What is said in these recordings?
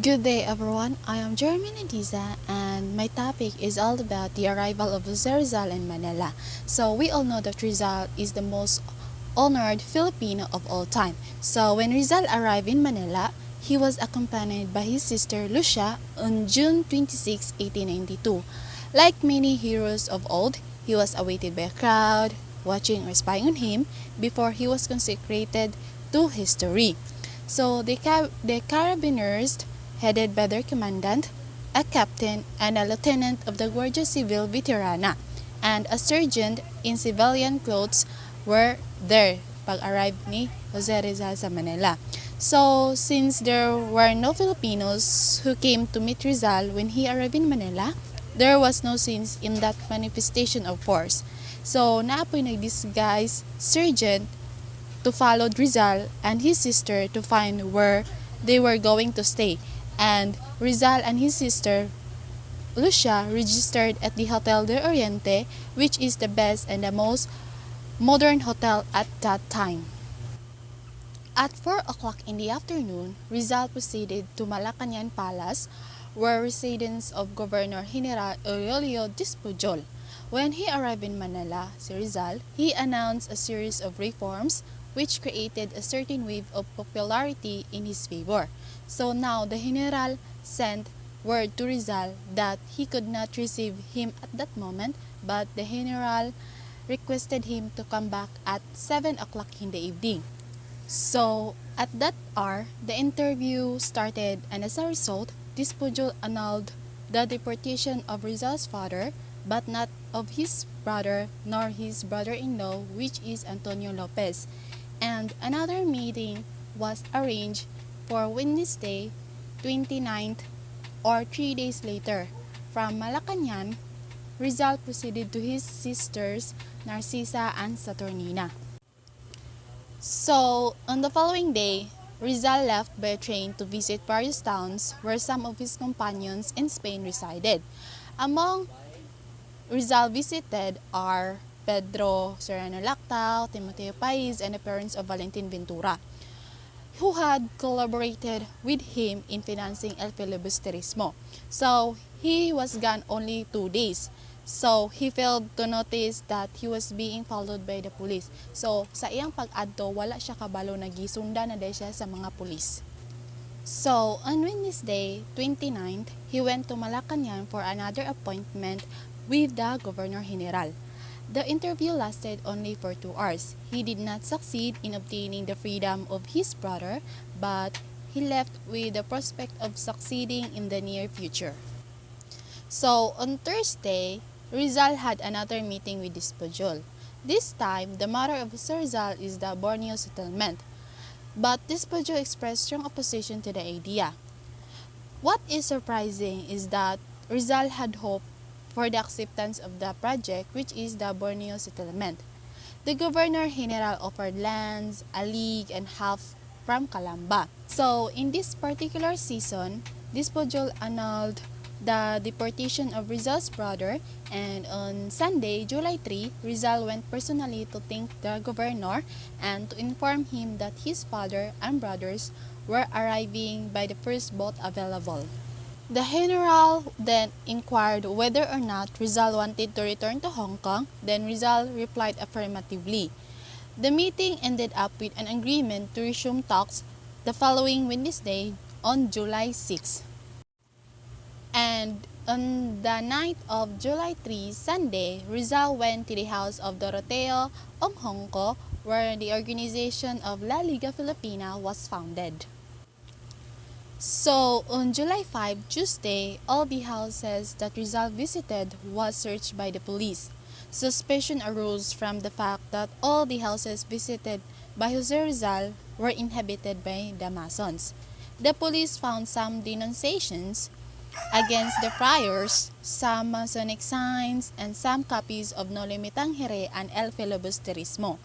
Good day everyone, I am Jerame Landiza and my topic is all about the arrival of Rizal in Manila. So we all know that Rizal is the most honored Filipino of all time. So when Rizal arrived in Manila, he was accompanied by his sister Lucia on June 26, 1892. Like many heroes of old, he was awaited by a crowd, watching or spying on him before he was consecrated to history. So the Carabiners, headed by their commandant, a captain and a lieutenant of the Guardia Civil Veterana, and a sergeant in civilian clothes were there pag-arrive ni Jose Rizal sa Manila. So, since there were no Filipinos who came to meet Rizal when he arrived in Manila, there was no sense in that manifestation of force. So, naapoy nag-disguise sergeant to follow Rizal and his sister to find where they were going to stay. And Rizal and his sister Lucia registered at the Hotel de Oriente, which is the best and the most modern hotel at that time. At 4 o'clock in the afternoon, Rizal proceeded to Malacañang Palace, where residence of Governor General Aurelio Despujol. When he arrived in Manila, si Rizal, he announced a series of reforms which created a certain wave of popularity in his favor. So now the General sent word to Rizal that he could not receive him at that moment, but the General requested him to come back at 7 o'clock in the evening. So at that hour, the interview started, and as a result, Despujol annulled the deportation of Rizal's father, but not of his brother nor his brother-in-law, which is Antonio Lopez. And another meeting was arranged for Wednesday, 29th, or 3 days later. From Malacañang, Rizal proceeded to his sisters Narcisa and Saturnina. So, on the following day, Rizal left by train to visit various towns where some of his companions in Spain resided. Among Rizal visited are Pedro Serrano Lactao, Timoteo Pais, and the parents of Valentin Ventura, who had collaborated with him in financing el filibusterismo. So, he was gone only 2 days. So, he failed to notice that he was being followed by the police. So, sa iyang pag-adto, wala siya kabalo, nagisunda na dahil siya sa mga pulis. So, on Wednesday, 29th, he went to Malacañang for another appointment with the Governor General. The interview lasted only for 2 hours. He did not succeed in obtaining the freedom of his brother, but he left with the prospect of succeeding in the near future. So, on Thursday, Rizal had another meeting with Despujol. This time, the matter of Sir Rizal is the Borneo settlement, but Despujol expressed strong opposition to the idea. What is surprising is that Rizal had hoped for the acceptance of the project, which is the Borneo settlement. The Governor General offered lands, a league, and half from Calamba. So, in this particular season, Despujol annulled the deportation of Rizal's brother, and on Sunday, July 3, Rizal went personally to thank the governor and to inform him that his father and brothers were arriving by the first boat available. The general then inquired whether or not Rizal wanted to return to Hong Kong. Then Rizal replied affirmatively. The meeting ended up with an agreement to resume talks the following Wednesday on July 6. And on the night of July 3, Sunday, Rizal went to the house of Doroteo Onghongco, where the organization of La Liga Filipina was founded. So, on July 5, Tuesday, all the houses that Rizal visited was searched by the police. Suspicion arose from the fact that all the houses visited by Jose Rizal were inhabited by the Masons. The police found some denunciations against the friars, some Masonic signs, and some copies of No Limitang Here and El Filibusterismo.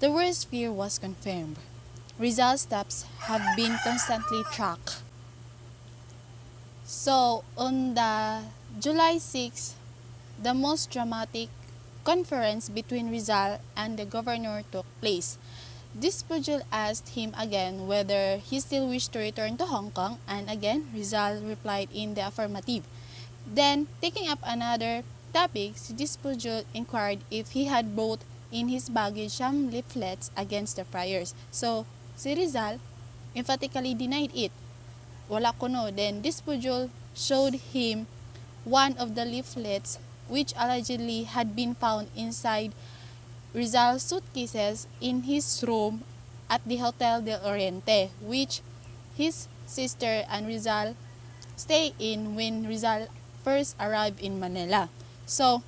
The worst fear was confirmed. Rizal's steps have been constantly tracked. So, on the July 6, the most dramatic conference between Rizal and the governor took place. Dispujol asked him again whether he still wished to return to Hong Kong, and again Rizal replied in the affirmative. Then, taking up another topic, si Dispujol inquired if he had brought in his baggage some leaflets against the friars. So, si Rizal emphatically denied it. Wala ko no. Then, Dispujol showed him one of the leaflets which allegedly had been found inside Rizal's suitcases in his room at the Hotel del Oriente, which his sister and Rizal stay in when Rizal first arrived in Manila. So,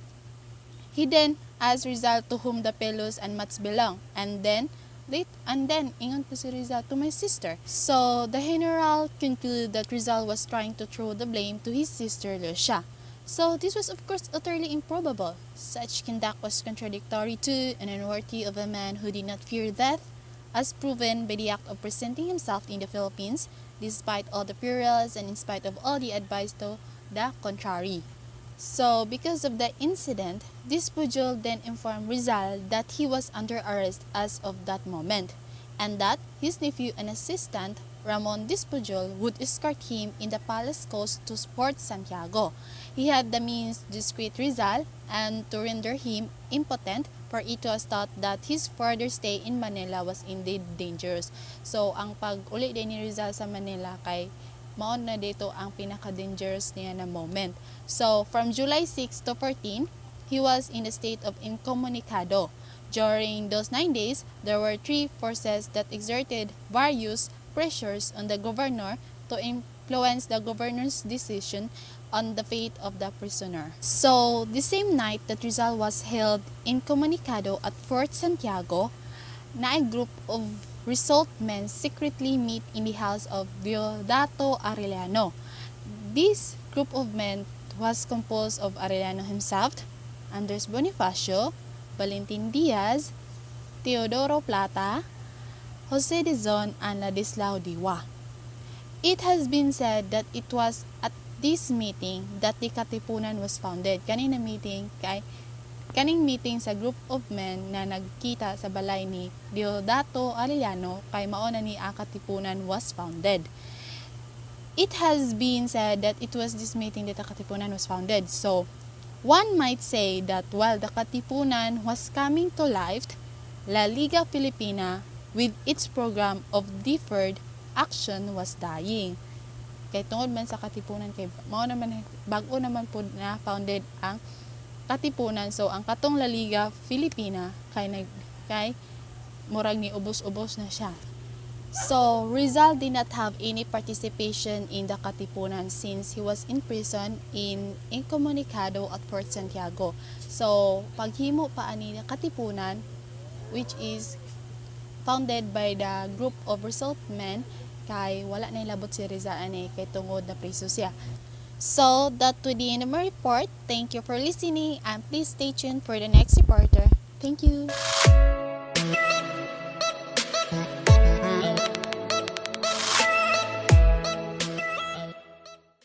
he then asked Rizal to whom the pillows and mats belong, and then ingon po si Rizal to my sister. So, the general concluded that Rizal was trying to throw the blame to his sister Lucia. So, this was of course utterly improbable. Such conduct was contradictory to and unworthy of a man who did not fear death, as proven by the act of presenting himself in the Philippines, despite all the perils and in spite of all the advice to the contrary. So, because of the incident, Dispujol then informed Rizal that he was under arrest as of that moment, and that his nephew and assistant, Ramon Dispujol, would escort him in the palace coach to Fort Santiago. He had the means to dissuade Rizal and to render him impotent, for it was thought that his further stay in Manila was indeed dangerous. So, ang pag-uli din ni Rizal sa Manila kay maon na dito ang pinaka-dangerous niya na moment. So, from July 6 to 14, he was in a state of incommunicado. During those 9 days, there were 3 forces that exerted various pressures on the governor to influence the governor's decision on the fate of the prisoner. So, the same night that Rizal was held incommunicado at Fort Santiago, na a group of result men secretly meet in the house of Deodato Arellano. This group of men was composed of Arellano himself, Andres Bonifacio, Valentin Diaz, Teodoro Plata, Jose Dizon, and Ladislao Diwa. It has been said that it was at this meeting that the Katipunan was founded. Kaning meeting sa group of men na nagkita sa balay ni Deodato Arellano kay mauna ni ang Katipunan was founded. It has been said that it was this meeting that the Katipunan was founded. So, one might say that while the Katipunan was coming to life, La Liga Filipina, with its program of deferred action, was dying. Kay tungod man sa Katipunan, kay bago naman po na founded ang Katipunan. So, ang katong La Liga Filipina kay murag ni ubos-ubos na siya. So, Rizal did not have any participation in the Katipunan since he was in prison in incommunicado at Fort Santiago. So, paghimo pa ani ng Katipunan, which is founded by the group of result men, kay wala na ilabot si Rizal ani kay tungod na preso siya. So, that would be the end of my report. Thank you for listening, and please stay tuned for the next reporter. Thank you.